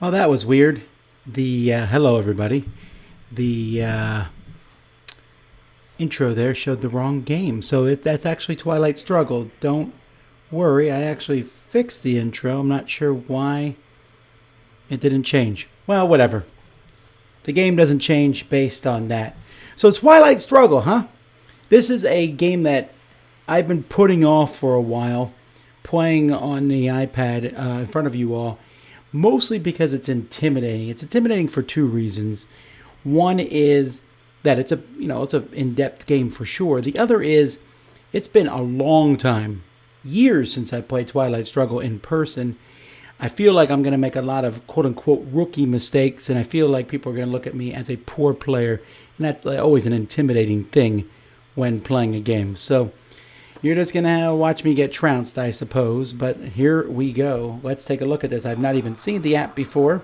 Well, that was weird. Hello, everybody. The intro there showed the wrong game. So that's actually Twilight Struggle. Don't worry, I actually fixed the intro. I'm not sure why it didn't change. Well, whatever. The game doesn't change based on that. So Twilight Struggle, huh? This is a game that I've been putting off for a while, playing on the iPad in front of you all, mostly because it's intimidating. It's intimidating for two reasons. One is that it's an in-depth game for sure. The other is it's been a long time, years since I played Twilight Struggle in person. I feel like I'm going to make a lot of quote-unquote rookie mistakes, and I feel like people are going to look at me as a poor player, and that's always an intimidating thing when playing a game. So you're just going to watch me get trounced, I suppose, but here we go. Let's take a look at this. I've not even seen the app before.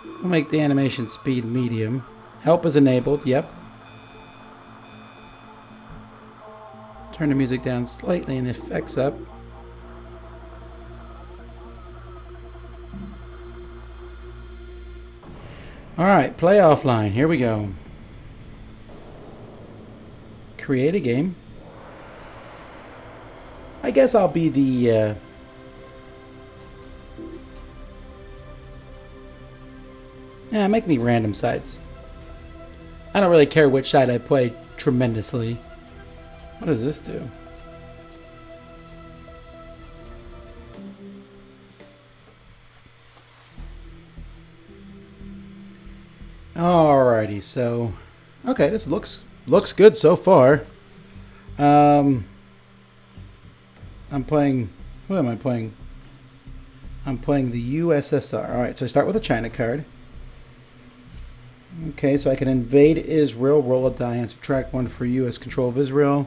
We'll make the animation speed medium. Help is enabled, yep. Turn the music down slightly and effects up. Alright, play offline. Here we go. Create a game. I guess I'll be the... make me random sides. I don't really care which side I play tremendously. What does this do? Alrighty, so okay, this looks good so far. I'm playing. Who am I playing? I'm playing the USSR. All right, so I start with a China card. Okay, so I can invade Israel, roll a die, and subtract one for U.S. control of Israel.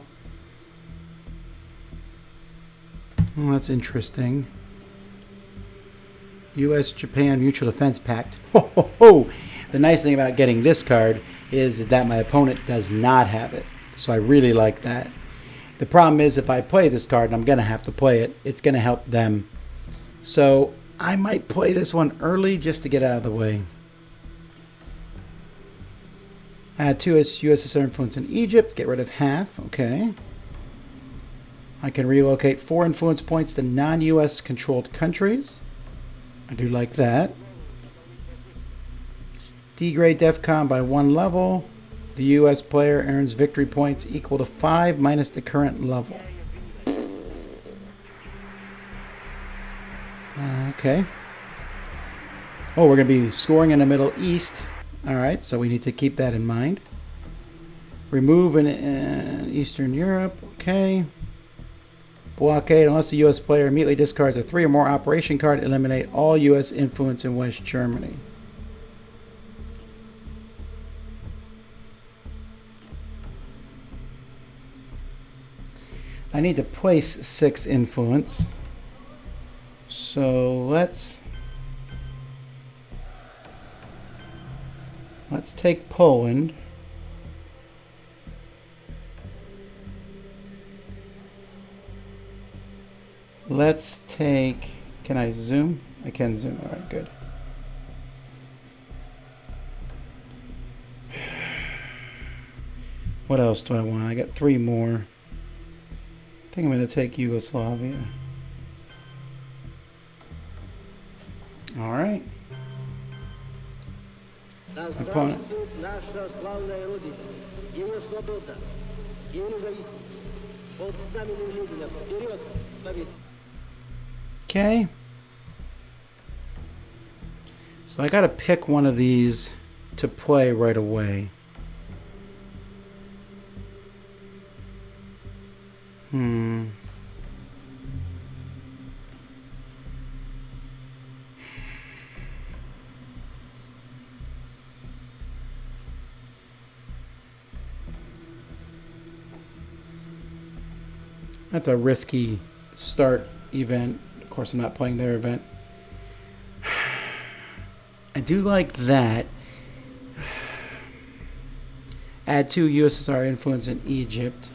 Well, that's interesting. U.S.-Japan Mutual Defense Pact. Ho, ho, ho. The nice thing about getting this card is that my opponent does not have it. So I really like that. The problem is if I play this card, and I'm going to have to play it, it's going to help them. So I might play this one early just to get out of the way. Add 2 USSR influence in Egypt. Get rid of half. Okay. I can relocate 4 influence points to non-US controlled countries. I do like that. Degrade DEFCON by 1 level. The US player earns victory points equal to 5 minus the current level. Okay. Oh, we're going to be scoring in the Middle East. Alright, so we need to keep that in mind. Remove in Eastern Europe. Okay. Blockade. Unless the U.S. player immediately discards a 3 or more operation card, eliminate all U.S. influence in West Germany. I need to place 6 influence. So let's take Poland. Let's take... Can I zoom? I can zoom. All right, good. What else do I want? I got 3 more. I think I'm going to take Yugoslavia. All right. Opponent. Okay. So I got to pick one of these to play right away. That's a risky start event. Of course, I'm not playing their event. I do like that. Add 2 USSR influence in Egypt.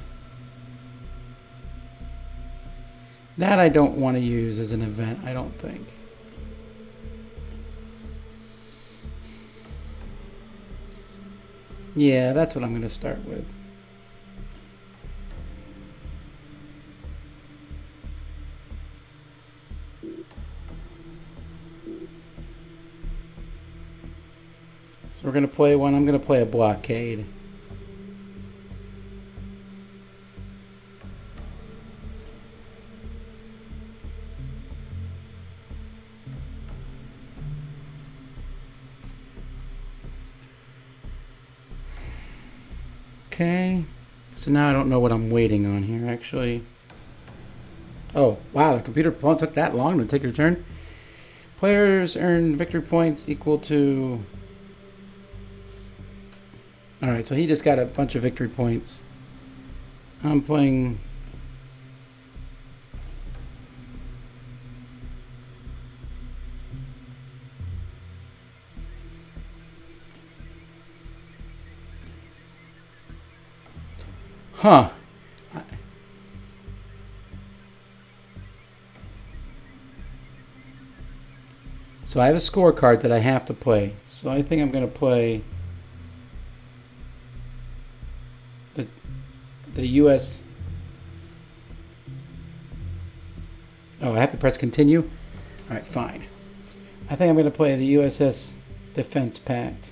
That I don't want to use as an event, I don't think. Yeah, that's what I'm going to start with. So we're going to play one. I'm going to play a Blockade. Okay, so now I don't know what I'm waiting on here, actually. Oh, wow, the computer took that long to take your turn. Players earn victory points equal to... Alright, so he just got a bunch of victory points. I'm playing... Huh. So I have a scorecard that I have to play. So I think I'm going to play the U.S. Oh, I have to press continue? All right, fine. I think I'm going to play the USS Defense Pact.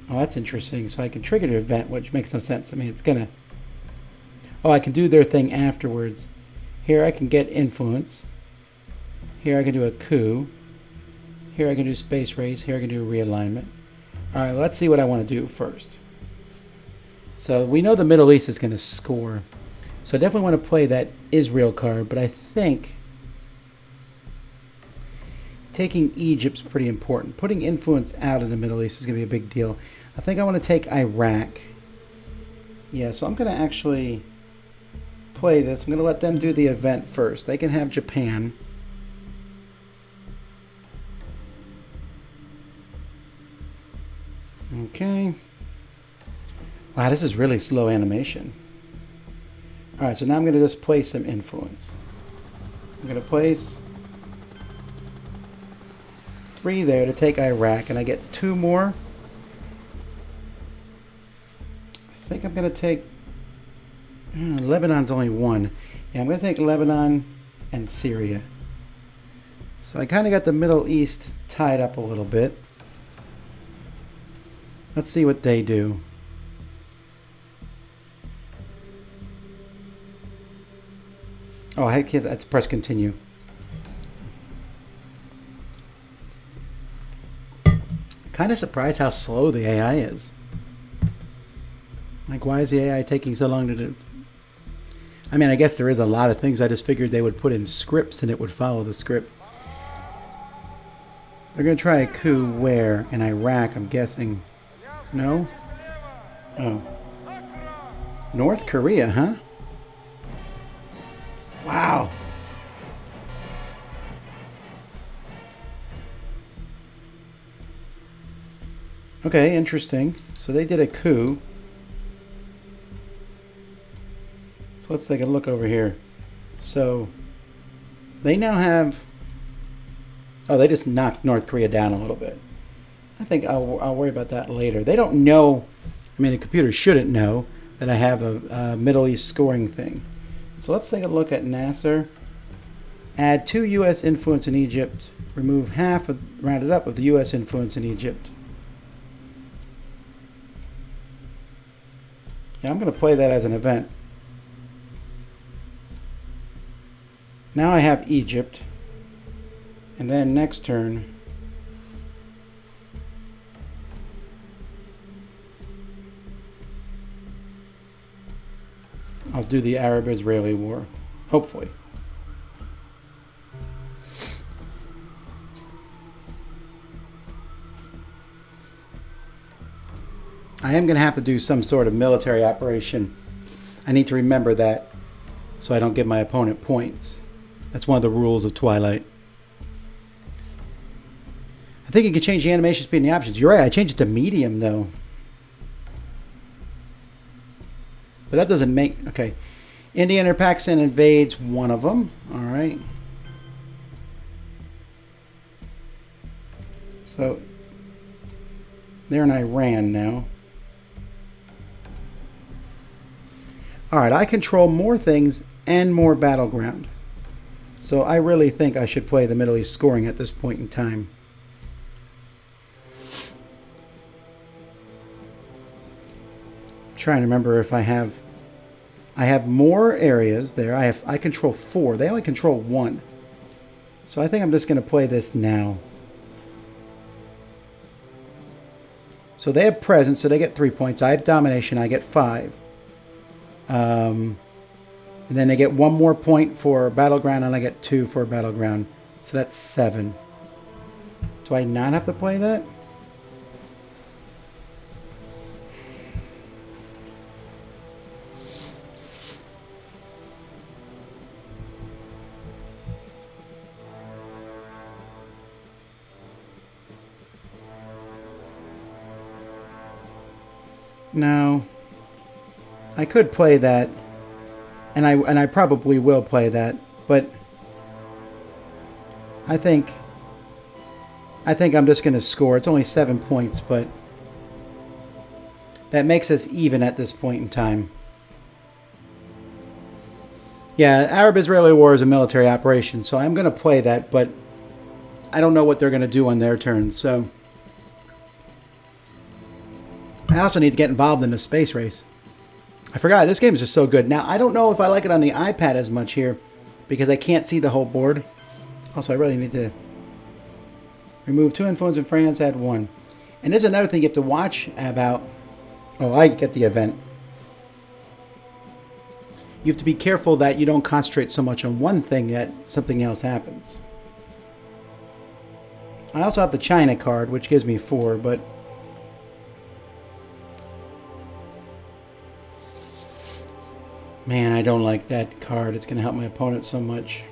Oh, that's interesting. So I can trigger the event, which makes no sense. I mean, it's going to... Oh, I can do their thing afterwards. Here I can get influence. Here I can do a coup. Here I can do space race. Here I can do a realignment. All right, let's see what I want to do first. So we know the Middle East is going to score. So I definitely want to play that Israel card, but I think taking Egypt's pretty important. Putting influence out of the Middle East is going to be a big deal. I think I want to take Iraq. Yeah, so I'm going to actually play this. I'm going to let them do the event first. They can have Japan. Okay. Wow, this is really slow animation. Alright, so now I'm going to just place some influence. I'm going to place 3 there to take Iraq, and I get 2 more. I think I'm going to take... Lebanon's only 1. Yeah, I'm going to take Lebanon and Syria. So I kind of got the Middle East tied up a little bit. Let's see what they do. Oh, I have to press continue. Kind of surprised how slow the AI is. Like, why is the AI taking so long to do? I mean, I guess there is a lot of things. I just figured they would put in scripts and it would follow the script. They're going to try a coup where? In Iraq, I'm guessing. No? Oh. North Korea, huh? Wow. Okay, interesting. So they did a coup. So let's take a look over here. So they now have... Oh, they just knocked North Korea down a little bit. I think I'll worry about that later. They don't know... I mean, the computer shouldn't know that I have a Middle East scoring thing. So let's take a look at Nasser. Add 2 U.S. influence in Egypt. Remove half, rounded up, of the U.S. influence in Egypt. Yeah, I'm going to play that as an event. Now I have Egypt. And then next turn... I'll do the Arab-Israeli war. Hopefully. I am going to have to do some sort of military operation. I need to remember that so I don't give my opponent points. That's one of the rules of Twilight. I think you can change the animation speed and the options. You're right, I changed it to medium though. But that doesn't make... Okay. India or Pakistan invades one of them. All right. So they're in Iran now. All right, I control more things and more battleground. So I really think I should play the Middle East scoring at this point in time. I'm trying to remember if I have more areas there. I control 4. They only control 1. So I think I'm just going to play this now. So they have presence, so they get 3 points. I have domination, I get 5. And then they get 1 more point for battleground, and I get 2 for battleground. So that's 7. Do I not have to play that? No. I could play that, and I probably will play that, but I think I'm just going to score. It's only 7 points, but that makes us even at this point in time. Yeah, Arab-Israeli war is a military operation, so I'm going to play that, but I don't know what they're going to do on their turn, so I also need to get involved in the space race. I forgot, this game is just so good. Now, I don't know if I like it on the iPad as much here because I can't see the whole board. Also, I really need to remove 2 influence in France, add 1. And there's another thing you have to watch about. Oh, I get the event. You have to be careful that you don't concentrate so much on one thing that something else happens. I also have the China card, which gives me 4, but man, I don't like that card. It's going to help my opponent so much.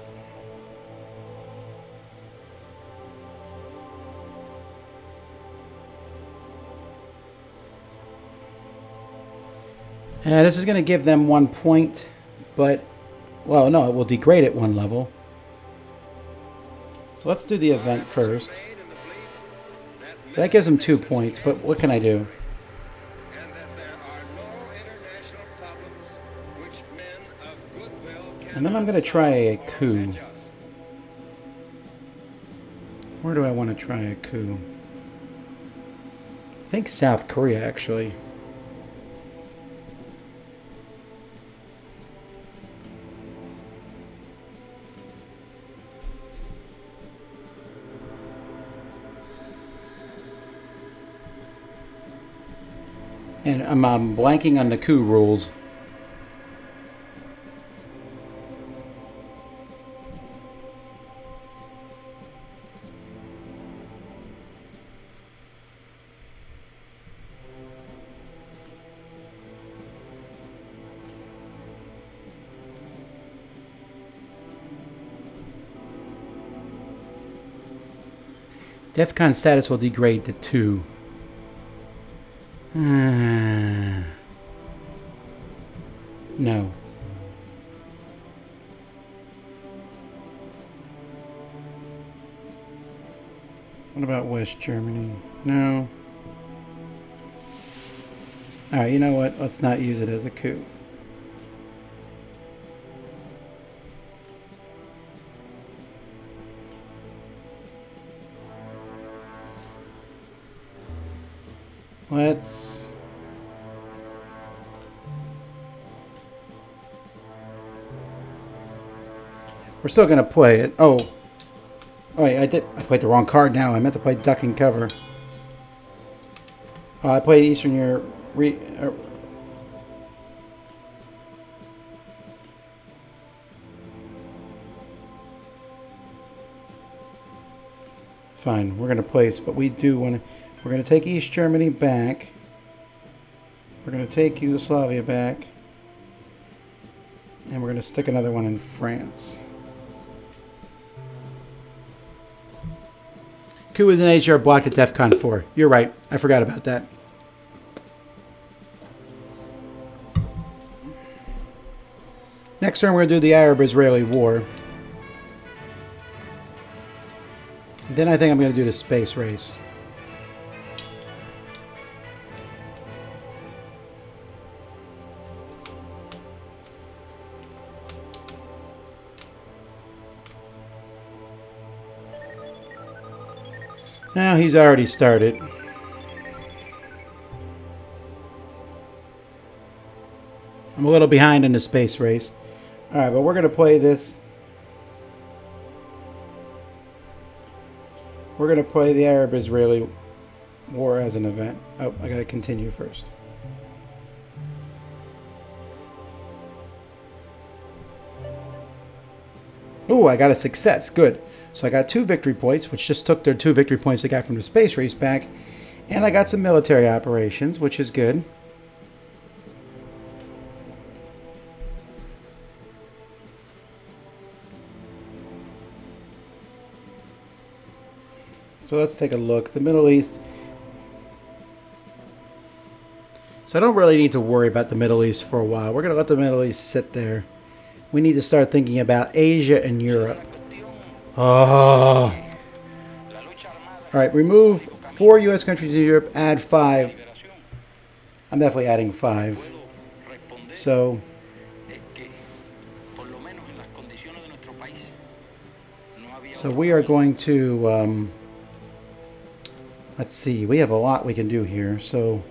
This is going to give them 1 point, but, well, no, it will degrade at 1 level. So let's do the event first. So that gives them 2 points, but what can I do? And then I'm going to try a coup. Where do I want to try a coup? I think South Korea, actually. And I'm blanking on the coup rules. DEFCON status will degrade to 2. No. What about West Germany? No. Alright, you know what? Let's not use it as a coup. Let's... We're still going to play it. Oh, wait, I played the wrong card now. I meant to play Duck and Cover. I played Eastern Europe. Fine, we're going to place, but we do want to... We're going to take East Germany back. We're going to take Yugoslavia back. And we're going to stick another one in France. Coup with an HR blocked at DEFCON 4. You're right. I forgot about that. turn, we're going to do the Arab-Israeli War. Then I think I'm going to do the space race. Now he's already started. I'm a little behind in the space race. Alright, but we're going to play this. We're going to play the Arab-Israeli War as an event. Oh, I got to continue first. Oh, I got a success. Good. So I got 2 victory points, which just took their 2 victory points they got from the space race back. And I got some military operations, which is good. So let's take a look. The Middle East. So I don't really need to worry about the Middle East for a while. We're going to let the Middle East sit there. We need to start thinking about Asia and Europe. Oh. Alright, remove 4 U.S. countries in Europe, add 5. I'm definitely adding 5. So we are going to, let's see, we have a lot we can do here. So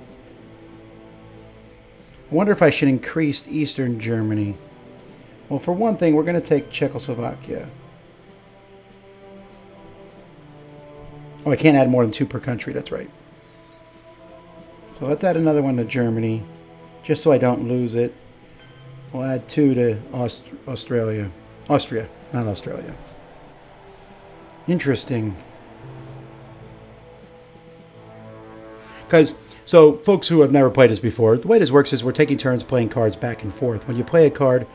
I wonder if I should increase Eastern Germany. Well, for one thing, we're going to take Czechoslovakia. Oh, I can't add more than 2 per country. That's right. So let's add another one to Germany, just so I don't lose it. We'll add 2 to Austria, not Australia. Interesting. Because, so folks who have never played this before, the way this works is we're taking turns playing cards back and forth. When you play a card,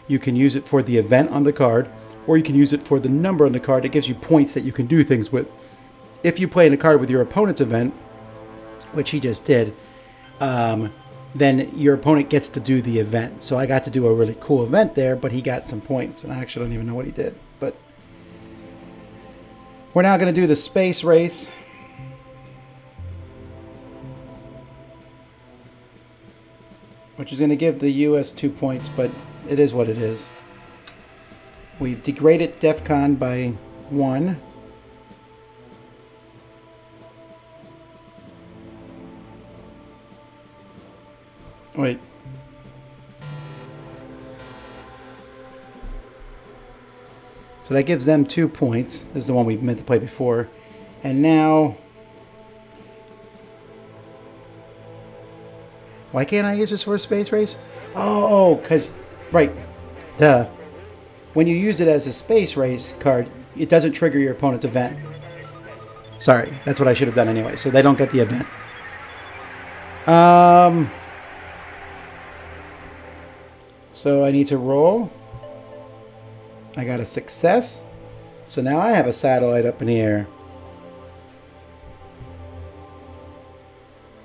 you can use it for the event on the card, or you can use it for the number on the card. It gives you points that you can do things with. If you play in a card with your opponent's event, which he just did, then your opponent gets to do the event. So I got to do a really cool event there, but he got some points, and I actually don't even know what he did. But we're now going to do the space race. Which is going to give the U.S. 2 points, but it is what it is. We've degraded DEFCON by 1. Wait. So that gives them 2 points. This is the one we meant to play before. And now... Why can't I use this for a space race? Oh, because... Right. Duh. When you use it as a space race card, it doesn't trigger your opponent's event. Sorry, that's what I should have done anyway. So they don't get the event. So I need to roll. I got a success. So now I have a satellite up in the air.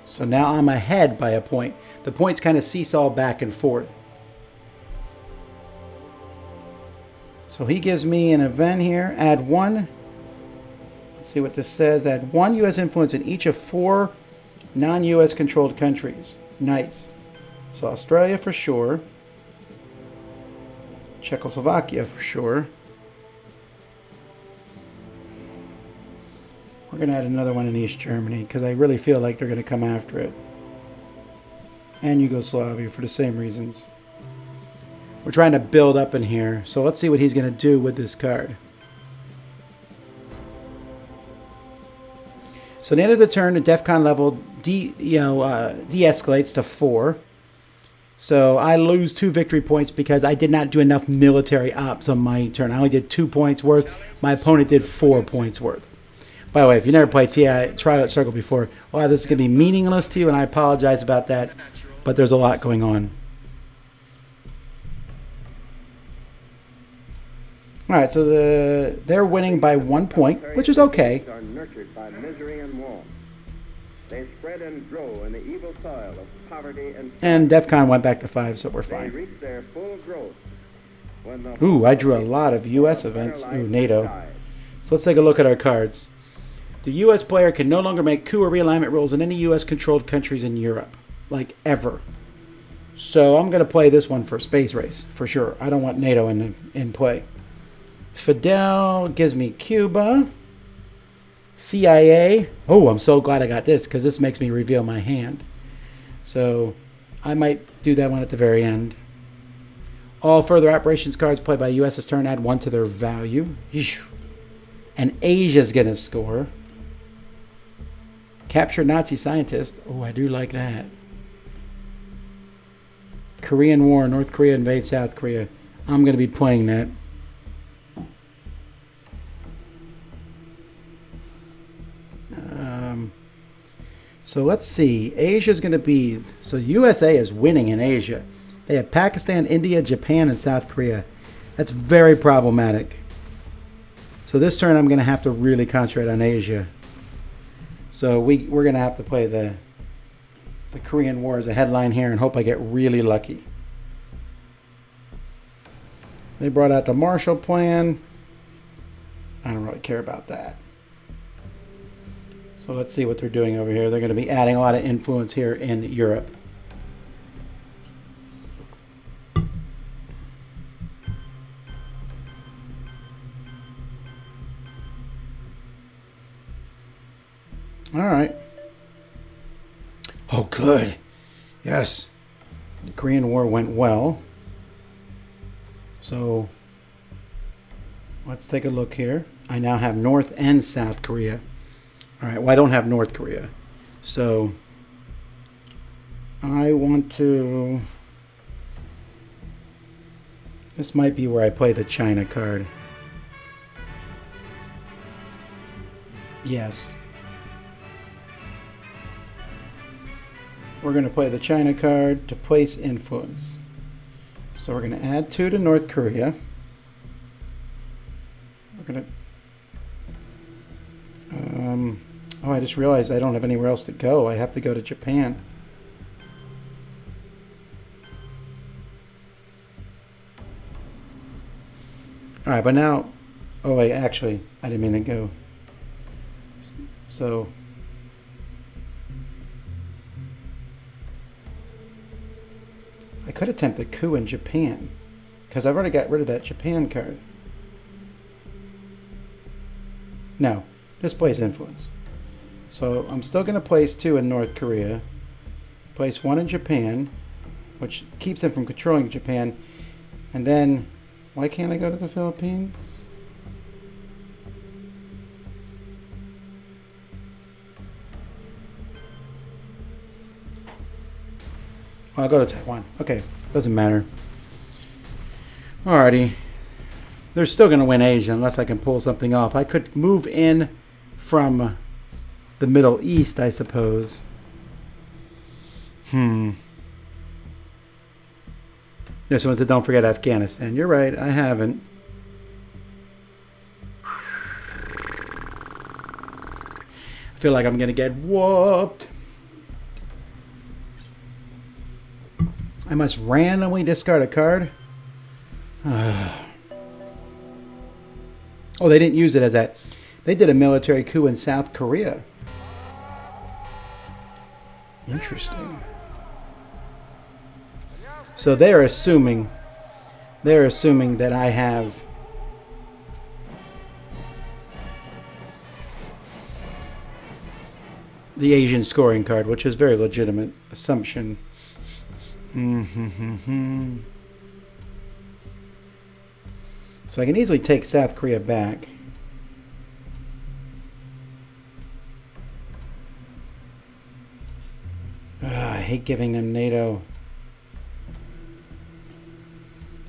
So now I'm ahead by a point. The points kind of seesaw back and forth. So he gives me an event here. Add 1. Let's see what this says. Add 1 U.S. influence in each of 4 non-U.S. controlled countries. Nice. So Australia for sure. Czechoslovakia for sure. We're going to add another one in East Germany because I really feel like they're going to come after it. And Yugoslavia for the same reasons. We're trying to build up in here. So let's see what he's going to do with this card. So at the end of the turn, the DEFCON level de-escalates to 4. So I lose 2 victory points because I did not do enough military ops on my turn. I only did 2 points worth. My opponent did 4 points worth. By the way, if you never played Twilight Struggle before, wow, this is going to be meaningless to you, and I apologize about that. But there's a lot going on. All right, so they're winning by 1 point, which is okay. Are nurtured by misery and want. They spread and grow in the evil soil of poverty and DEFCON went back to 5, so we're they fine. reach their full growth when the Ooh, I drew a lot of U.S. events. Ooh, NATO. So let's take a look at our cards. The U.S. player can no longer make coup or realignment rolls in any U.S.-controlled countries in Europe. Like, ever. So I'm going to play this one for Space Race, for sure. I don't want NATO in play. Fidel gives me Cuba. CIA. Oh, I'm so glad I got this, because this makes me reveal my hand. So I might do that one at the very end. All further operations cards played by U.S.'s turn add 1 to their value. And Asia's going to score. Capture Nazi scientist. Oh, I do like that. Korean War. North Korea invades South Korea. I'm going to be playing that. So let's see. Asia's going to be... So USA is winning in Asia. They have Pakistan, India, Japan, and South Korea. That's very problematic. So this turn I'm going to have to really concentrate on Asia. So we're going to have to play the Korean War as a headline here and hope I get really lucky. They brought out the Marshall Plan. I don't really care about that. So let's see what they're doing over here. They're going to be adding a lot of influence here in Europe. All right. Oh, good. Yes. The Korean War went well. So let's take a look here. I now have North and South Korea. All right. Well, I don't have North Korea. So I want to... This might be where I play the China card. Yes. We're going to play the China card to place influence. So we're going to add 2 to North Korea. We're going to... oh, I just realized I don't have anywhere else to go. I have to go to Japan. All right, but now... Oh, wait, actually, I didn't mean to go. So... I could attempt a coup in Japan, because I've already got rid of that Japan card. No, just place influence. So I'm still going to place 2 in North Korea, place 1 in Japan, which keeps them from controlling Japan, and then, why can't I go to the Philippines? I'll go to Taiwan. Okay, doesn't matter. Alrighty. They're still going to win Asia unless I can pull something off. I could move in from the Middle East, I suppose. This one said, don't forget Afghanistan. You're right, I haven't. I feel like I'm going to get whooped. I must randomly discard a card. Oh, they didn't use it as that. They did a military coup in South Korea. Interesting. So they're assuming that I have the Asian scoring card, which is a very legitimate assumption. So I can easily take South Korea back. I hate giving them NATO.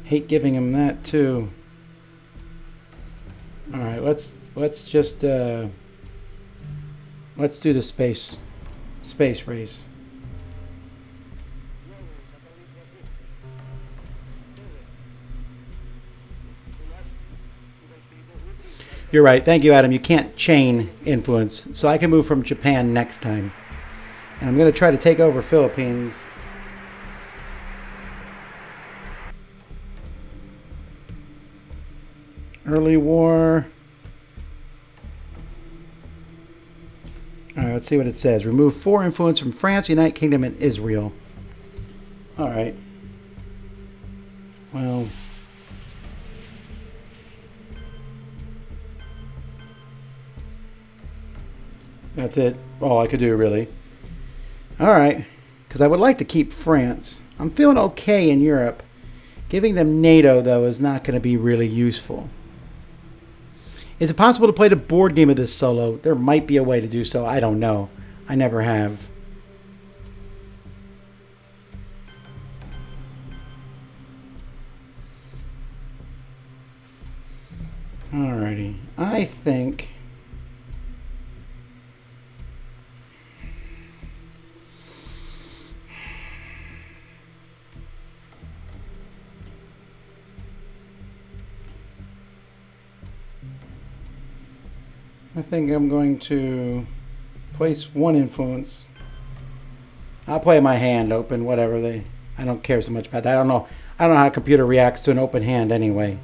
Hate giving them that too. All right, let's just let's do the space race. You're right. Thank you, Adam. You can't chain influence, so I can move from Japan next time. And I'm going to try to take over Philippines. Early war. Alright, let's see what it says. Remove 4 influence from France, United Kingdom, and Israel. Alright. Well. That's it. All I could do, really. Alright. Because I would like to keep France. I'm feeling okay in Europe. Giving them NATO, though, is not going to be really useful. Is it possible to play the board game of this solo? There might be a way to do so. I don't know. I never have. Alrighty. I think... I'm going to place 1 influence. I'll play my hand open, whatever they... I don't care so much about that. I don't know how a computer reacts to an open hand anyway.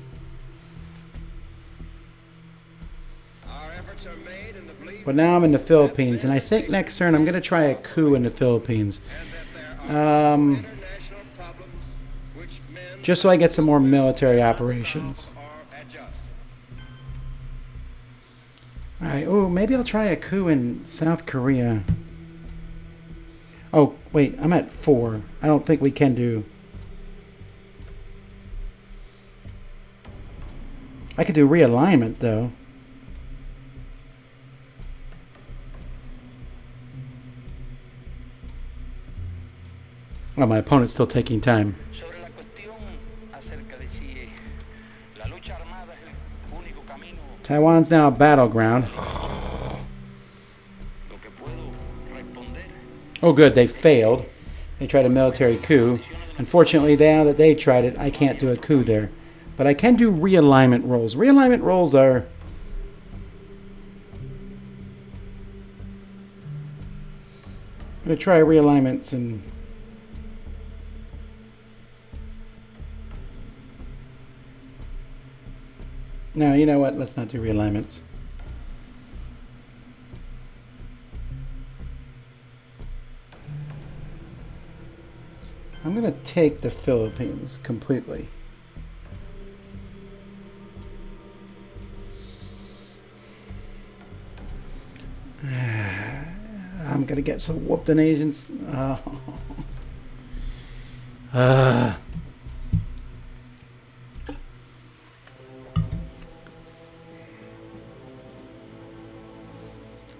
But now I'm in the Philippines, and I think next turn I'm going to try a coup in the Philippines. Just so I get some more military operations. Alright, oh, maybe I'll try a coup in South Korea. Oh, wait, I'm at 4. I don't think we can do... I could do realignment, though. Well, my opponent's still taking time. Taiwan's now a battleground. Oh good, they failed. They tried a military coup. Unfortunately, now that they tried it, I can't do a coup there. But I can do realignment rolls. Realignment rolls are... I'm going to try realignments and... No, you know what? Let's not do realignments. I'm going to take the Philippines completely. I'm going to get some whooped in Asians.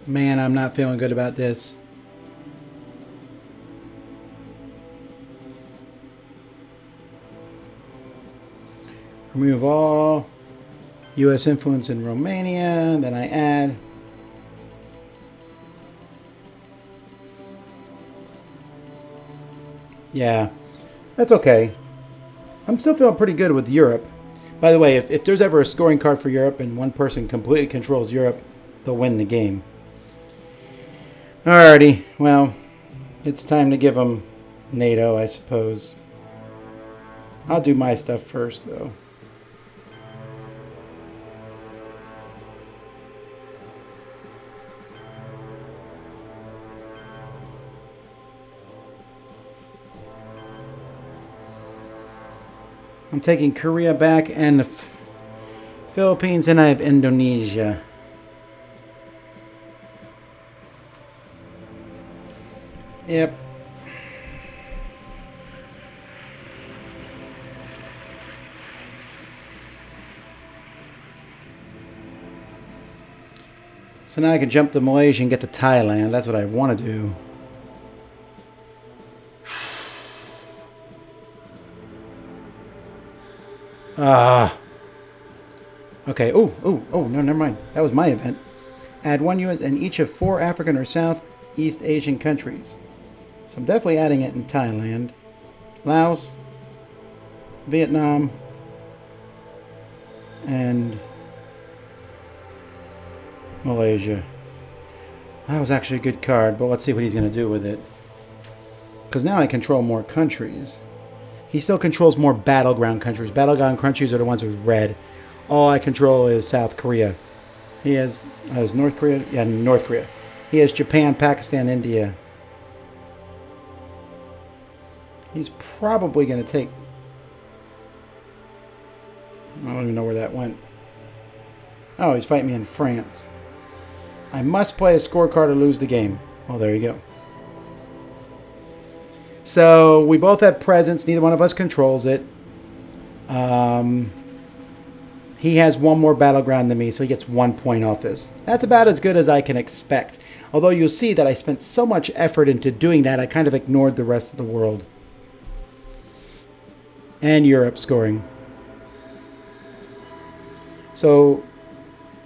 Man, I'm not feeling good about this. Remove all U.S. influence in Romania. Then I add. Yeah, that's okay. I'm still feeling pretty good with Europe. By the way, if there's ever a scoring card for Europe and one person completely controls Europe, they'll win the game. Alrighty, well, it's time to give them NATO, I suppose. I'll do my stuff first, though. I'm taking Korea back and the Philippines, and I have Indonesia. Yep. So now I can jump to Malaysia and get to Thailand. That's what I want to do. Okay. Oh, no, never mind. That was my event. Add 1 US in each of 4 African or Southeast Asian countries. So I'm definitely adding it in Thailand, Laos, Vietnam, and Malaysia. That was actually a good card, but let's see what he's going to do with it. Because now I control more countries. He still controls more battleground countries. Battleground countries are the ones with red. All I control is South Korea. He has North Korea. Yeah, North Korea. He has Japan, Pakistan, India. He's probably going to take... I don't even know where that went. Oh, he's fighting me in France. I must play a scorecard or lose the game. Oh, there you go. So, we both have presence. Neither one of us controls it. He has one more battleground than me, so he gets 1 point off this. That's about as good as I can expect. Although you'll see that I spent so much effort into doing that, I kind of ignored the rest of the world. And Europe scoring. So,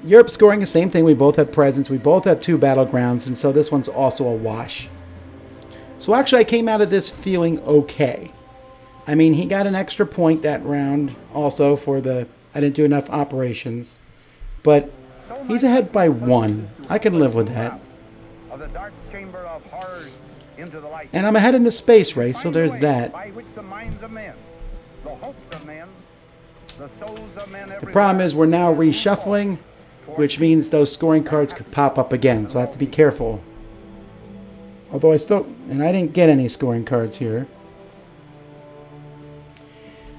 Europe scoring the same thing. We both have presence. We both have 2 battlegrounds, and so this one's also a wash. So actually, I came out of this feeling okay. I mean, he got an extra point that round also for the... I didn't do enough operations. But he's ahead by 1. I can live with that. And I'm ahead in the space race, so there's that. The problem is we're now reshuffling, which means those scoring cards could pop up again, so I have to be careful. Although I still... And I didn't get any scoring cards here.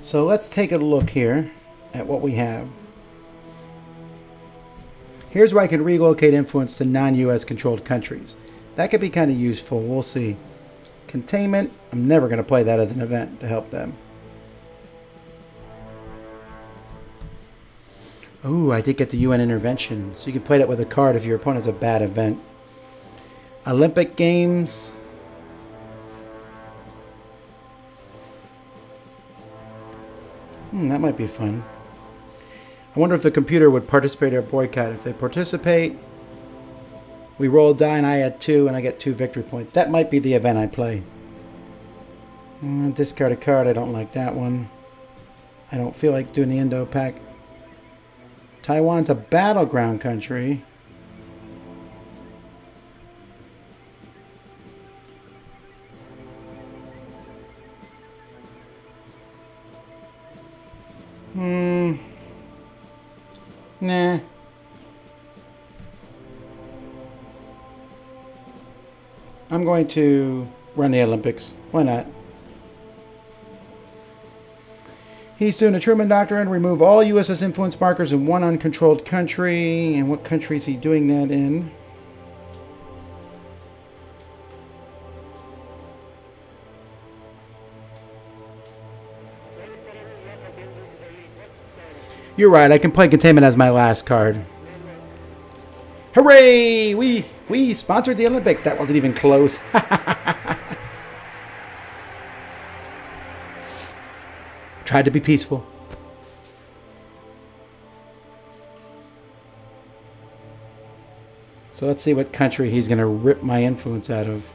So let's take a look here at what we have. Here's where I can relocate influence to non-US controlled countries. That could be kind of useful. We'll see. Containment. I'm never going to play that as an event to help them. Ooh, I did get the UN intervention. So you can play that with a card if your opponent has a bad event. Olympic Games. That might be fun. I wonder if the computer would participate or boycott. If they participate, we roll a die and I add 2 and I get 2 victory points. That might be the event I play. Discard a card. I don't like that one. I don't feel like doing the Indo pack. Taiwan's a battleground country. Nah. I'm going to run the Olympics. Why not? He's doing a Truman Doctrine. Remove all USS influence markers in one uncontrolled country. And what country is he doing that in? You're right. I can play Containment as my last card. Hooray! We sponsored the Olympics. That wasn't even close. Tried to be peaceful. So let's see what country he's going to rip my influence out of.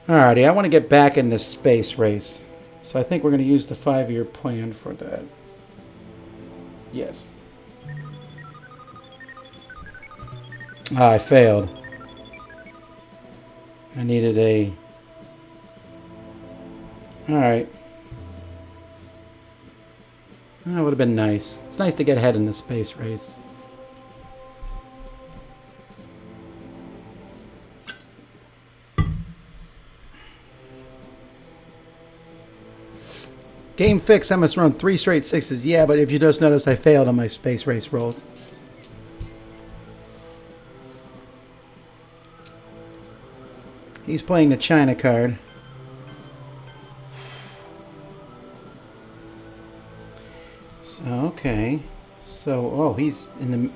Alrighty, I want to get back in this space race. So I think we're going to use the 5-year plan for that. Yes. Ah, I failed. I needed a... Alright. That would have been nice. It's nice to get ahead in the space race. Game fixed. I must run 3 straight 6s. Yeah, but if you just notice, I failed on my space race rolls. He's playing the China card. So, okay. So, oh, he's in the...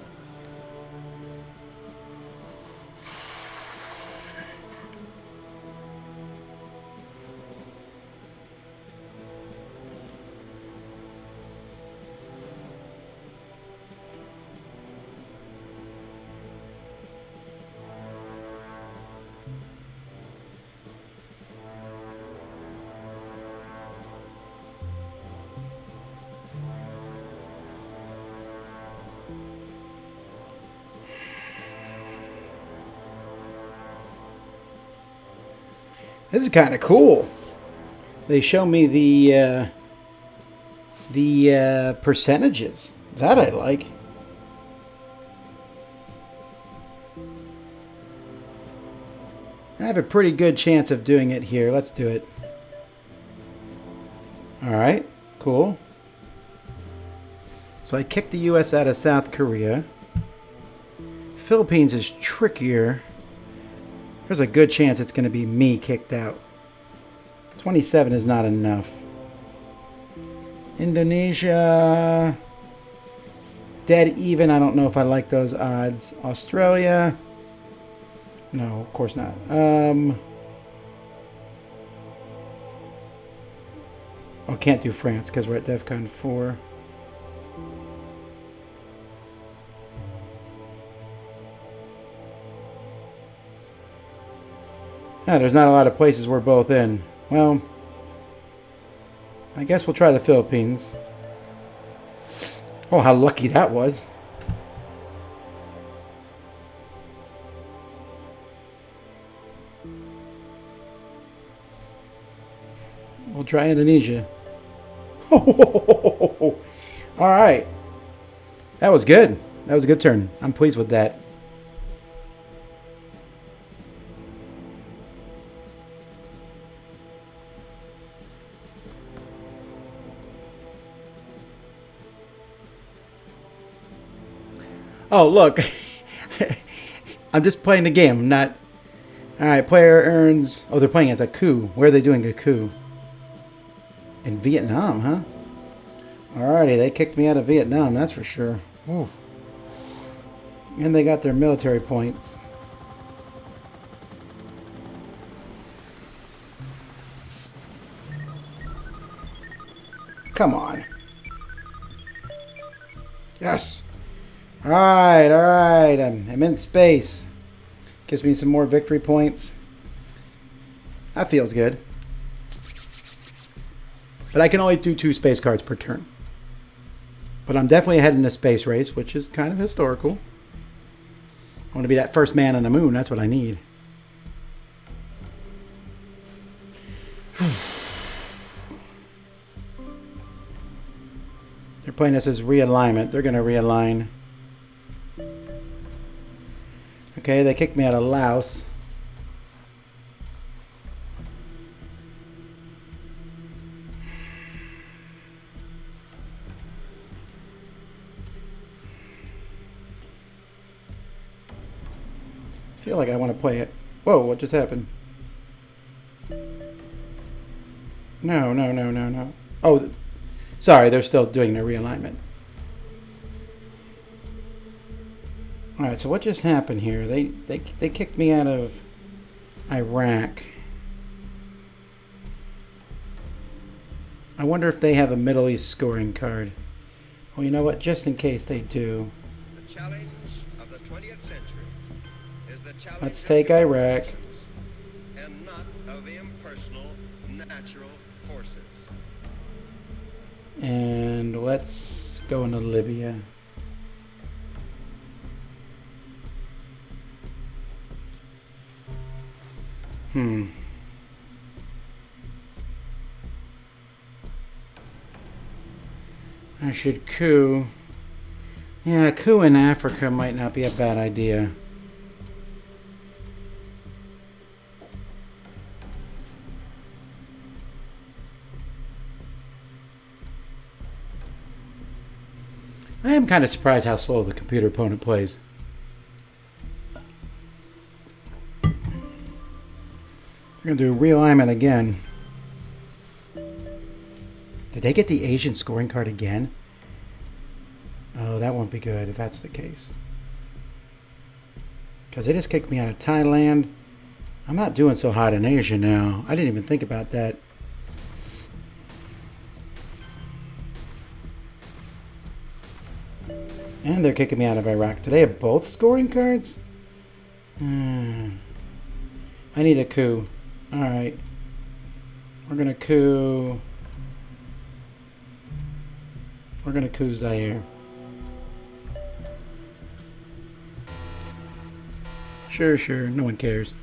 This is kind of cool. They show me the percentages. That I like. I have a pretty good chance of doing it here. Let's do it. Alright, cool. So I kicked the US out of South Korea. Philippines is trickier. There's a good chance it's going to be me kicked out. 27 is not enough. Indonesia, dead even. I don't know if I like those odds. Australia, no, of course not. Oh, can't do France because we're at DEFCON 4. There's not a lot of places we're both in. Well, I guess we'll try the Philippines. Oh, how lucky that was. We'll try Indonesia. All right. That was good. That was a good turn. I'm pleased with that. Oh, look. I'm just playing the game. I'm not... Alright, player earns... Oh, they're playing as a coup. Where are they doing a coup? In Vietnam, huh? Alrighty, they kicked me out of Vietnam, that's for sure. Ooh. And they got their military points. Come on. Yes! Alright, alright. I'm in space. Gives me some more victory points. That feels good. But I can only do 2 space cards per turn. But I'm definitely ahead in the space race, which is kind of historical. I want to be that first man on the moon. That's what I need. They're playing this as realignment. They're going to realign. Okay, they kicked me out of Laos. I feel like I want to play it. Whoa, what just happened? No, no, no, no, no. Oh, sorry, they're still doing their realignment. Alright, so what just happened here? They kicked me out of Iraq. I wonder if they have a Middle East scoring card. Well, you know what? Just in case they do. The challenge of the 20th century is the challenge Let's take Iraq. and not of the impersonal natural forces. And let's go into Libya. I should coup. Yeah, a coup in Africa might not be a bad idea. I am kind of surprised how slow the computer opponent plays. They're going to do realignment again. Did they get the Asian scoring card again? Oh, that won't be good if that's the case. Because they just kicked me out of Thailand. I'm not doing so hot in Asia now. I didn't even think about that. And they're kicking me out of Iraq. Do they have both scoring cards? I need a coup. Alright. We're going to coup... We're going to coup Zaire. Sure, sure. No one cares.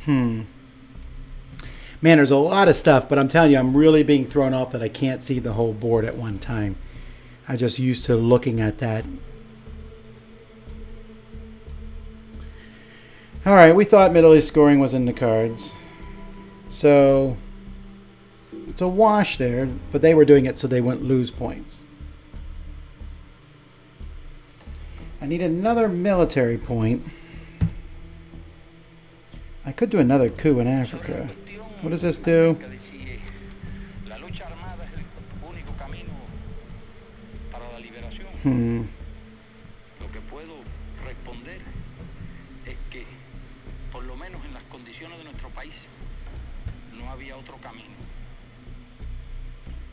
Man, there's a lot of stuff, but I'm telling you, I'm really being thrown off that I can't see the whole board at one time. I just used to looking at that. All right, we thought Middle East scoring was in the cards. So it's a wash there, but they were doing it so they wouldn't lose points. I need another military point. I could do another coup in Africa. What does this do?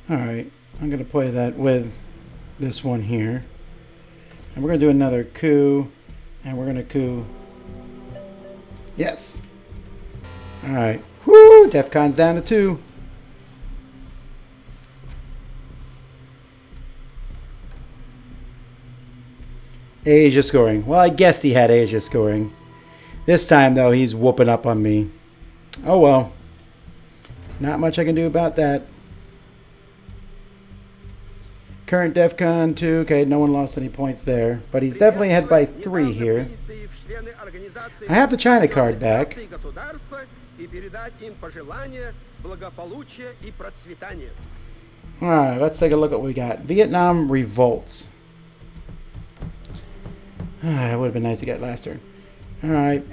Alright, I'm going to play that with this one here. And we're going to do another coup. And we're going to coup. Yes. Alright. Woo! DEFCON's down to 2. Asia scoring. Well, I guessed he had Asia scoring. This time, though, he's whooping up on me. Oh, well. Not much I can do about that. Current DEFCON 2. Okay, no one lost any points there. But he's definitely ahead by 3 here. I have the China card back. Alright, let's take a look at what we got. Vietnam revolts. It would have been nice to get last turn. Alright.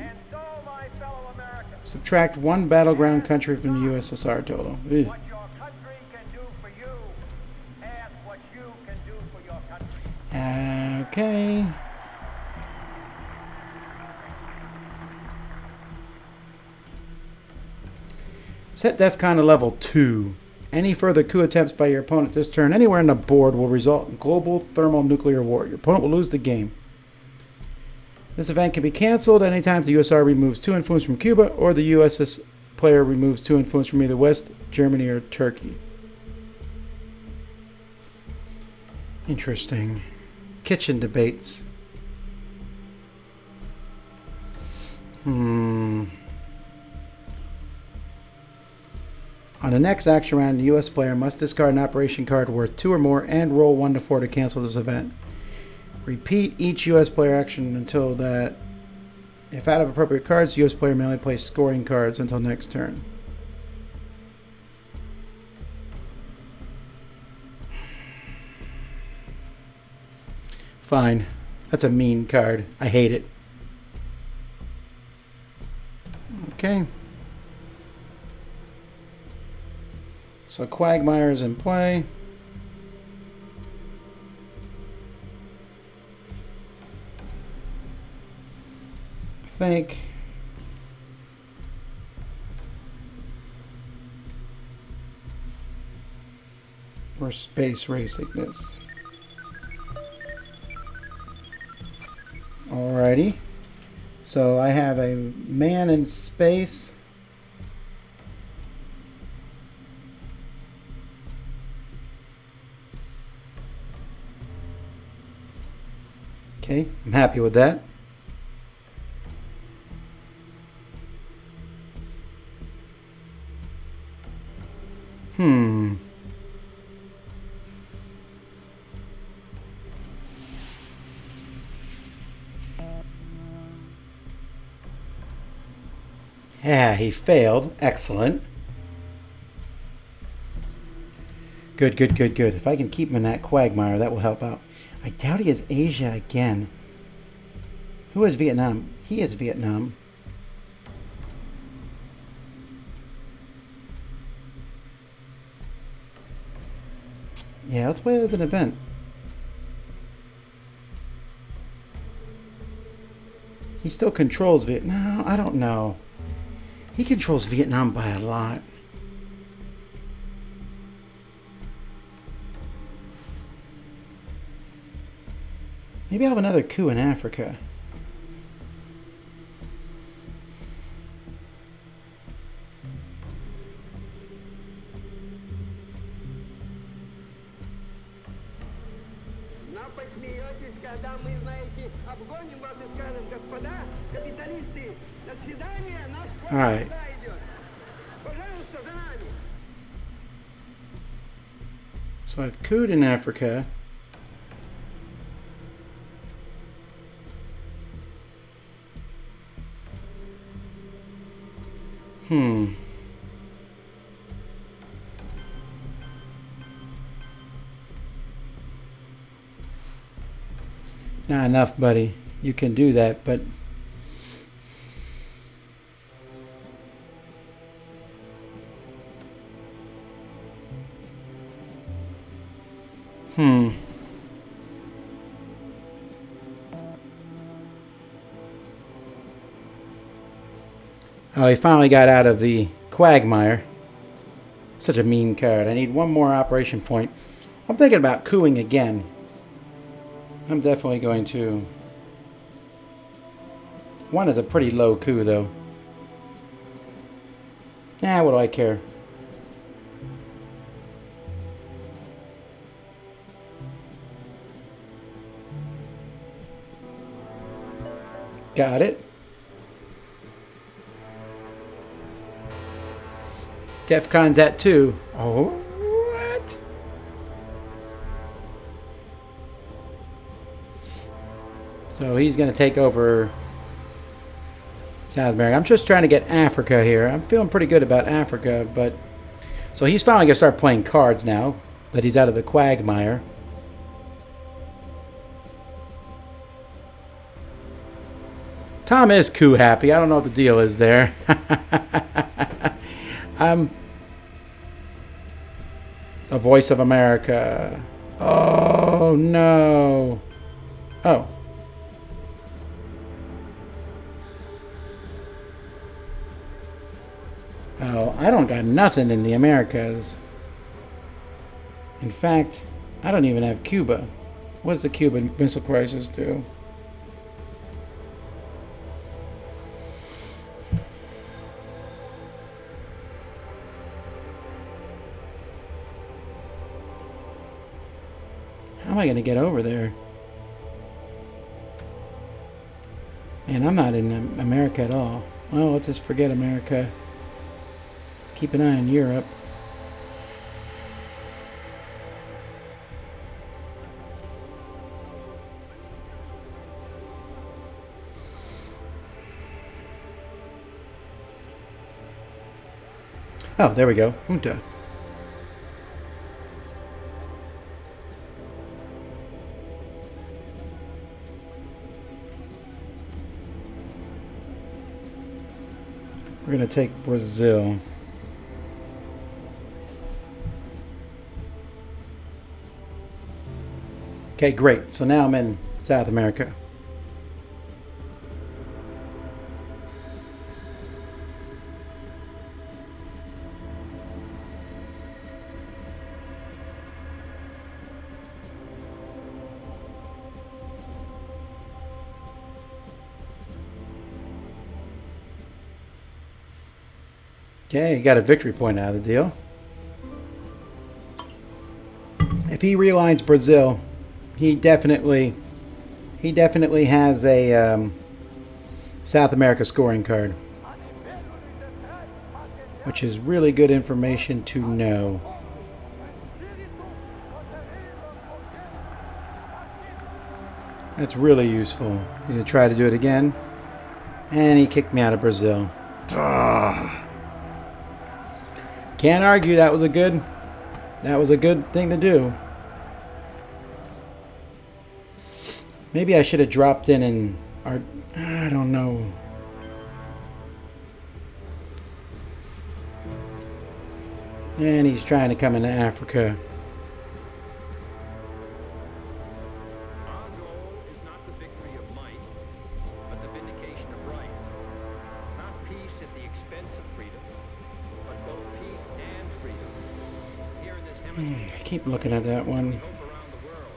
Subtract 1 battleground country from the USSR total. Ew. Okay. Set DEFCON to level 2. Any further coup attempts by your opponent this turn anywhere on the board will result in global thermonuclear war. Your opponent will lose the game. This event can be cancelled anytime the USSR removes 2 influence from Cuba or the USS player removes 2 influence from either West Germany or Turkey. Interesting. Kitchen debates. On the next action round, the U.S. player must discard an operation card worth 2 or more and roll 1 to 4 to cancel this event. Repeat each U.S. player action until that. If out of appropriate cards, the U.S. player may only play scoring cards until next turn. Fine. That's a mean card. I hate it. Okay. So Quagmire's in play. I think. Or space racing this. Alrighty. So I have a man in space. Okay, I'm happy with that. Yeah, he failed. Excellent. Good, good, good, good. If I can keep him in that quagmire, that will help out. I doubt he is Asia again. Who is Vietnam? He is Vietnam. Yeah, let's play it as an event. He still controls Vietnam. No, I don't know. He controls Vietnam by a lot. Maybe I'll have another coup in Africa. Alright. So I've cooed in Africa. Not enough, buddy. You can do that, but... Oh, he finally got out of the quagmire. Such a mean card. I need one more operation point. I'm thinking about cooing again. I'm definitely going to... One is a pretty low coup, though. Nah, what do I care? Got it. DEFCON's at 2. Oh, what? So he's going to take over South America. I'm just trying to get Africa here. I'm feeling pretty good about Africa, but... So he's finally going to start playing cards now that he's out of the quagmire. Tom is coup happy. I don't know what the deal is there. The voice of America. Oh, no. Oh. Oh, I don't got nothing in the Americas. In fact, I don't even have Cuba. What does the Cuban Missile Crisis do? How am I going to get over there? Man, I'm not in America at all. Well, let's just forget America. Keep an eye on Europe. Oh, there we go. Junta. We're going to take Brazil. Okay, great. So now I'm in South America. Okay, got a victory point out of the deal. If he realigns Brazil, he definitely has a South America scoring card, which is really good information to know. That's really useful. He's gonna try to do it again, and he kicked me out of Brazil. Ugh. Can't argue. That was a good thing to do. Maybe I should have dropped in I don't know. And he's trying to come into Africa. Our goal is not the victory of might, but the vindication of right. Not peace at the expense of freedom, but both peace and freedom. Here in this hemisphere, I keep looking at that one. hope around the world.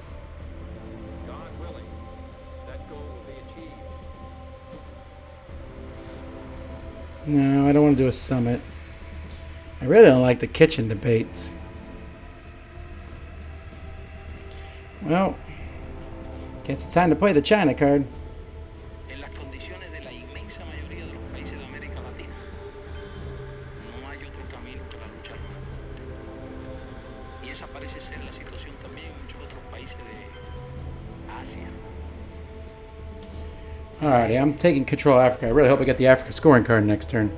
God willing, that goal will be achieved. No, I don't want to do a summit. I really don't like the kitchen debates. Well, guess it's time to play the China card. En las condiciones de la inmensa inmensa mayoría de los países de América Latina. No hay otro camino que la lucha armada. Y esa parece ser la situación también en muchos otros países de Asia. Alrighty, I'm taking control of Africa. I really hope I get the Africa scoring card next turn.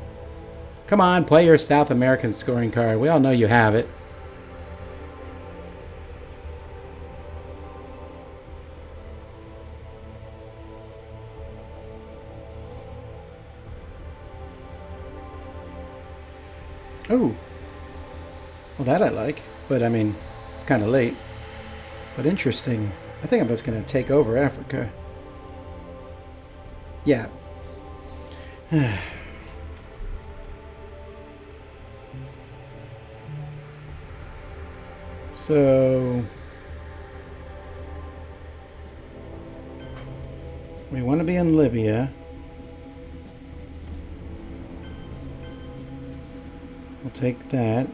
Come on, play your South American scoring card. We all know you have it. Oh. Well, that I like. But, I mean, it's kind of late. But interesting. I think I'm just going to take over Africa. Yeah. So... we want to be in Libya. We'll take that.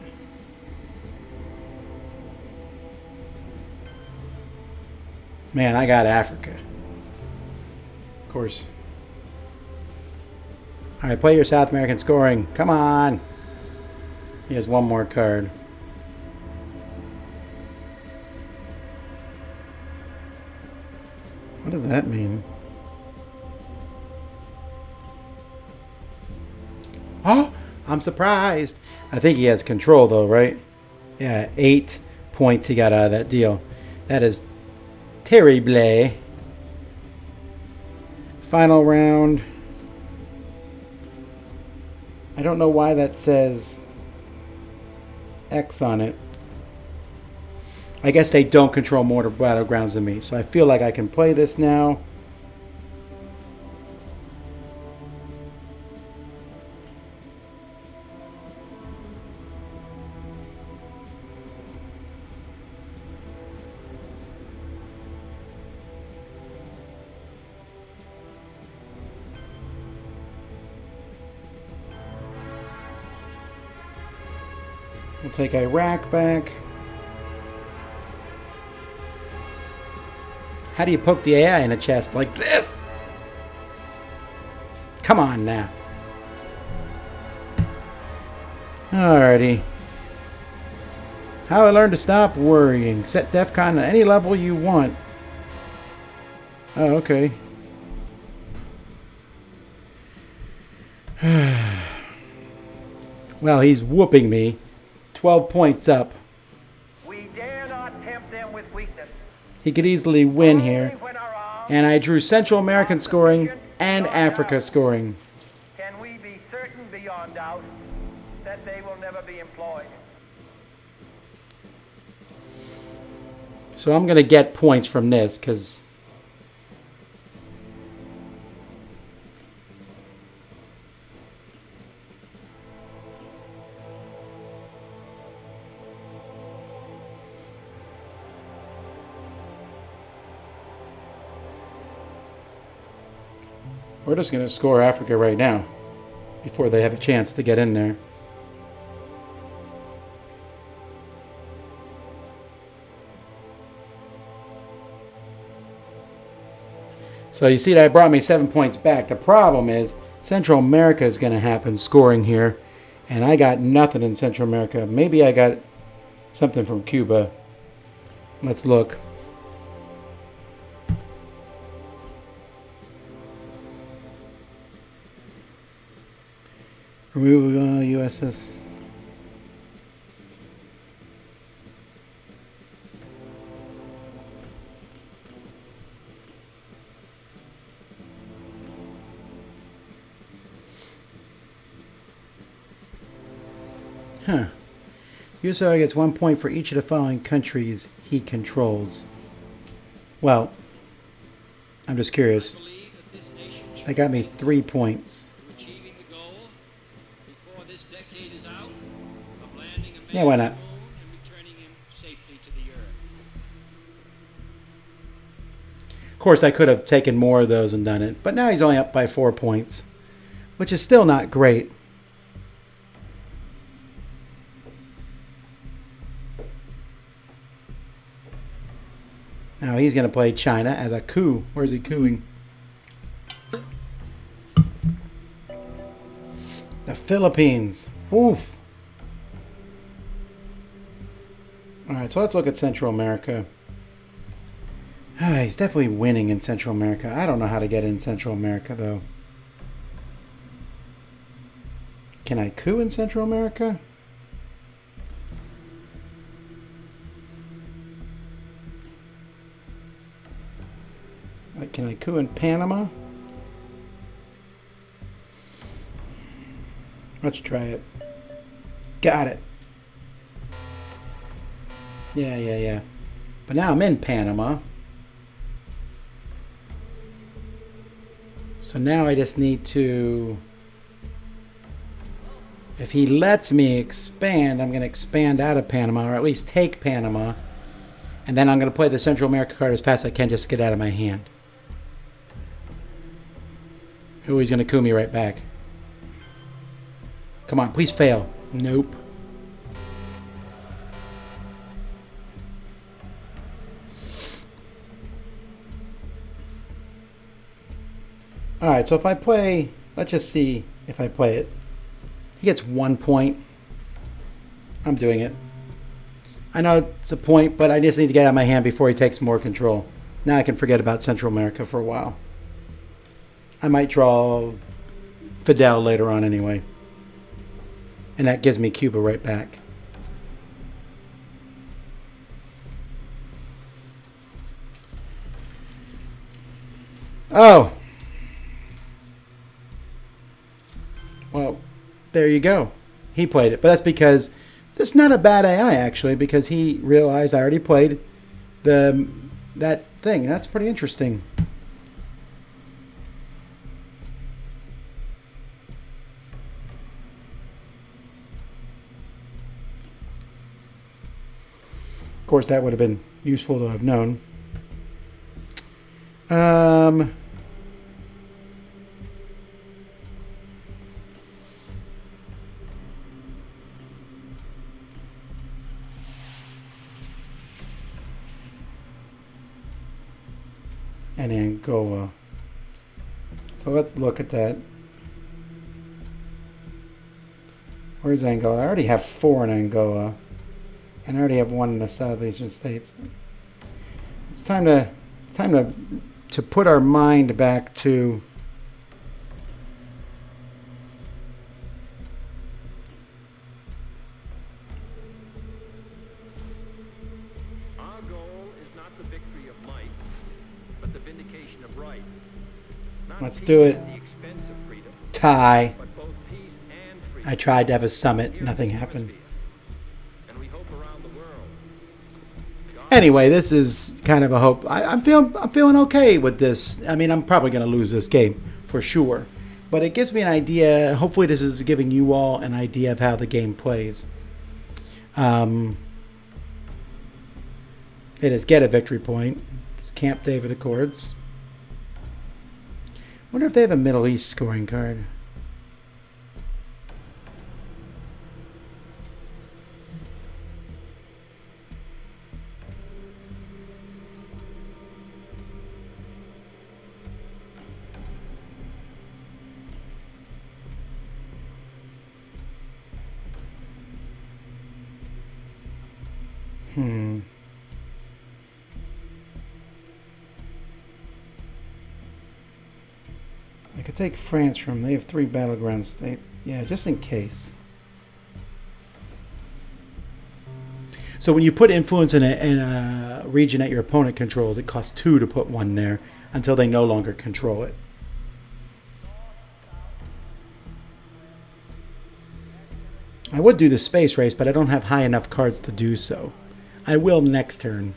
Man, I got Africa. Of course. Alright, play your South American scoring. Come on! He has one more card. What does that mean? Oh! I'm surprised! I think he has control though, right? Yeah, 8 points he got out of that deal. That is terrible. Final round. I don't know why that says X on it. I guess they don't control more battlegrounds than me, so I feel like I can play this now. We'll take Iraq back. How do you poke the AI in the chest like this? Come on now. Alrighty. How I learned to stop worrying. Set DEFCON to any level you want. Oh, okay. Well, he's whooping me. 12 points up. We dare not tempt them with weakness. He could easily win here. And I drew Central American scoring and Africa scoring. Can we be certain beyond doubt that they will never be employed? So I'm going to get points from this because... we're just going to score Africa right now before they have a chance to get in there. So you see that brought me 7 points back. The problem is Central America is going to happen scoring here. And I got nothing in Central America. Maybe I got something from Cuba. Let's look. Remove USS. Huh. USR gets 1 point for each of the following countries he controls. Well, I'm just curious. That got me 3 points. Yeah, why not? Of course, I could have taken more of those and done it, but now he's only up by 4 points, which is still not great. Now he's going to play China as a coup. Where's he cooing? The Philippines. Oof. Alright, so let's look at Central America. He's definitely winning in Central America. I don't know how to get in Central America, though. Can I coup in Central America? Can I coup in Panama? Let's try it. Got it. Yeah. But now I'm in Panama. So now I just need to... If he lets me expand, I'm going to expand out of Panama, or at least take Panama. And then I'm going to play the Central America card as fast as I can just to get out of my hand. Oh, he's going to coup me right back. Come on, please fail. Nope. Alright, so if I play... Let's just see if I play it. He gets 1 point. I'm doing it. I know it's a point, but I just need to get out of my hand before he takes more control. Now I can forget about Central America for a while. I might draw Fidel later on anyway. And that gives me Cuba right back. Oh! Well, there you go. He played it. But that's because this is not a bad AI, actually, because he realized I already played that thing. That's pretty interesting. Of course, that would have been useful to have known. And Angola. So let's look at that. Where's Angola? I already have 4 in Angola. And I already have 1 in the southeastern states. It's time to put our mind back to Our goal is not the victory of might, but the vindication of right. Not Let's peace do it. at the expense of freedom, tie. but both peace and freedom. I tried to have a summit. Here in Nothing this happened. hemisphere, and we hope around the world. God Anyway, this is kind of a hope. I'm feeling okay with this. I mean, I'm probably going to lose this game for sure, but it gives me an idea. Hopefully, this is giving you all an idea of how the game plays. It is get a victory point. Camp David Accords. Wonder if they have a Middle East scoring card. I could take France from. They have 3 battleground states. Yeah, just in case. So when you put influence in a region that your opponent controls, it costs 2 to put 1 there until they no longer control it. I would do the space race, but I don't have high enough cards to do so. I will next turn.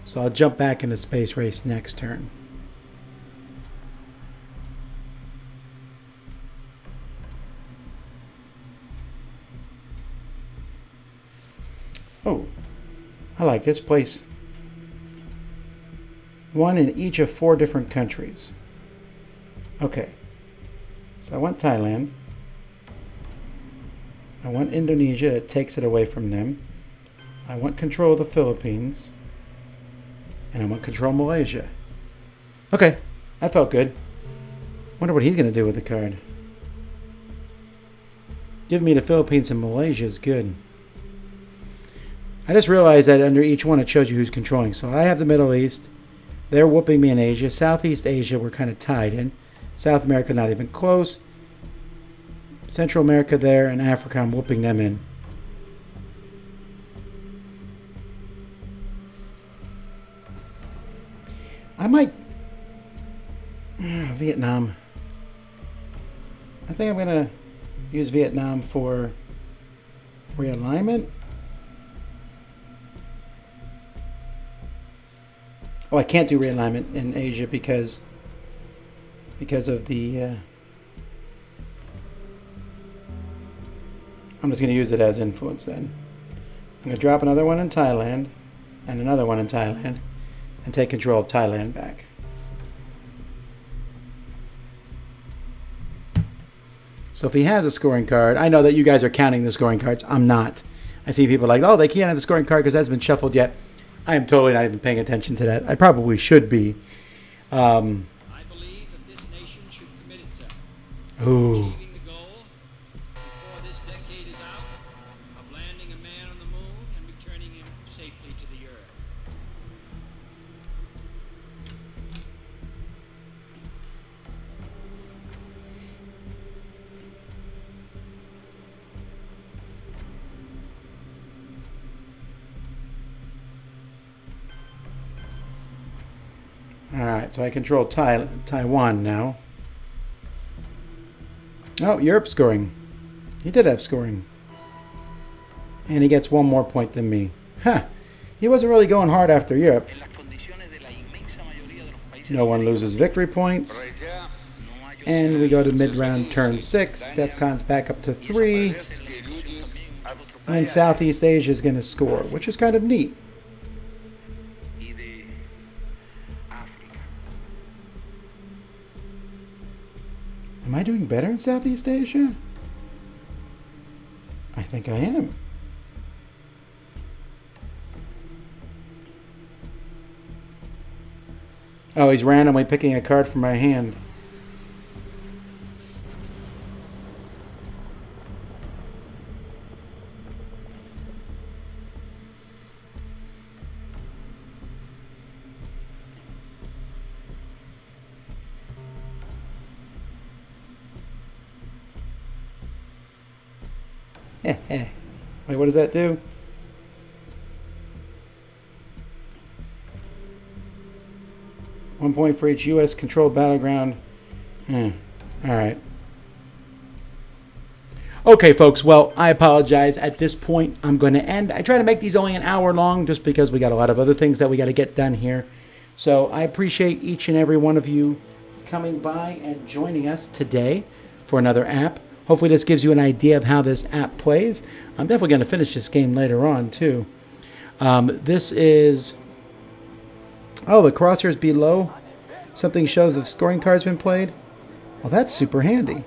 So I'll jump back into space race next turn. Oh, I like this place. 1 in each of 4 different countries. Okay. So I want Thailand. I want Indonesia. It takes it away from them. I want control of the Philippines. And I want control of Malaysia. Okay. That felt good. Wonder what he's going to do with the card. Give me the Philippines and Malaysia is good. I just realized that under each one it shows you who's controlling. So I have the Middle East. They're whooping me in Asia. Southeast Asia we're kind of tied in. South America not even close. Central America there, and Africa I'm whooping them in. I might... Vietnam. I think I'm going to use Vietnam for realignment. Oh, I can't do realignment in Asia because of the... I'm just going to use it as influence then. I'm going to drop another one in Thailand and another one in Thailand and take control of Thailand back. So if he has a scoring card, I know that you guys are counting the scoring cards. I'm not. I see people like, oh, they can't have the scoring card because it hasn't been shuffled yet. I am totally not even paying attention to that. I probably should be. I believe that this nation should commit itself to Ooh. achieving the goal before this decade is out of landing a man on the moon and returning him safely to the earth. Alright, so I control Taiwan now. Oh, Europe scoring. He did have scoring. And he gets one more point than me. Huh. He wasn't really going hard after Europe. No one loses victory points. And we go to mid-round turn 6. DEFCON's back up to 3. And then Southeast Asia is going to score, which is kind of neat. Am I doing better in Southeast Asia? I think I am. Oh, he's randomly picking a card from my hand. Wait, what does that do? One point for each U.S. controlled battleground. Alright. Okay, folks. Well, I apologize. At this point, I'm going to end. I try to make these only an hour long just because we got a lot of other things that we got to get done here. So I appreciate each and every one of you coming by and joining us today for another app. Hopefully this gives you an idea of how this app plays. I'm definitely going to finish this game later on, too. This is... Oh, the crosshairs below. Something shows if scoring card's been played. Well, that's super handy.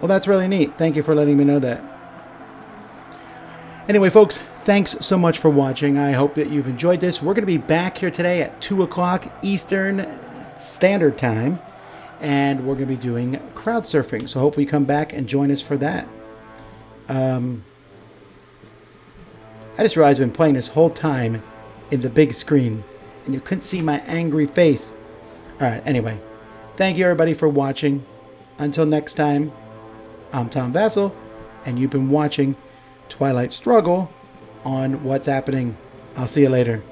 Well, that's really neat. Thank you for letting me know that. Anyway, folks, thanks so much for watching. I hope that you've enjoyed this. We're going to be back here today at 2 o'clock Eastern Standard Time, and we're going to be doing crowd surfing. So hopefully you come back and join us for that. I just realized I've been playing this whole time in the big screen, and you couldn't see my angry face. All right, anyway, thank you everybody for watching. Until next time, I'm Tom Vasel, and you've been watching Twilight Struggle on What's Happening. I'll see you later.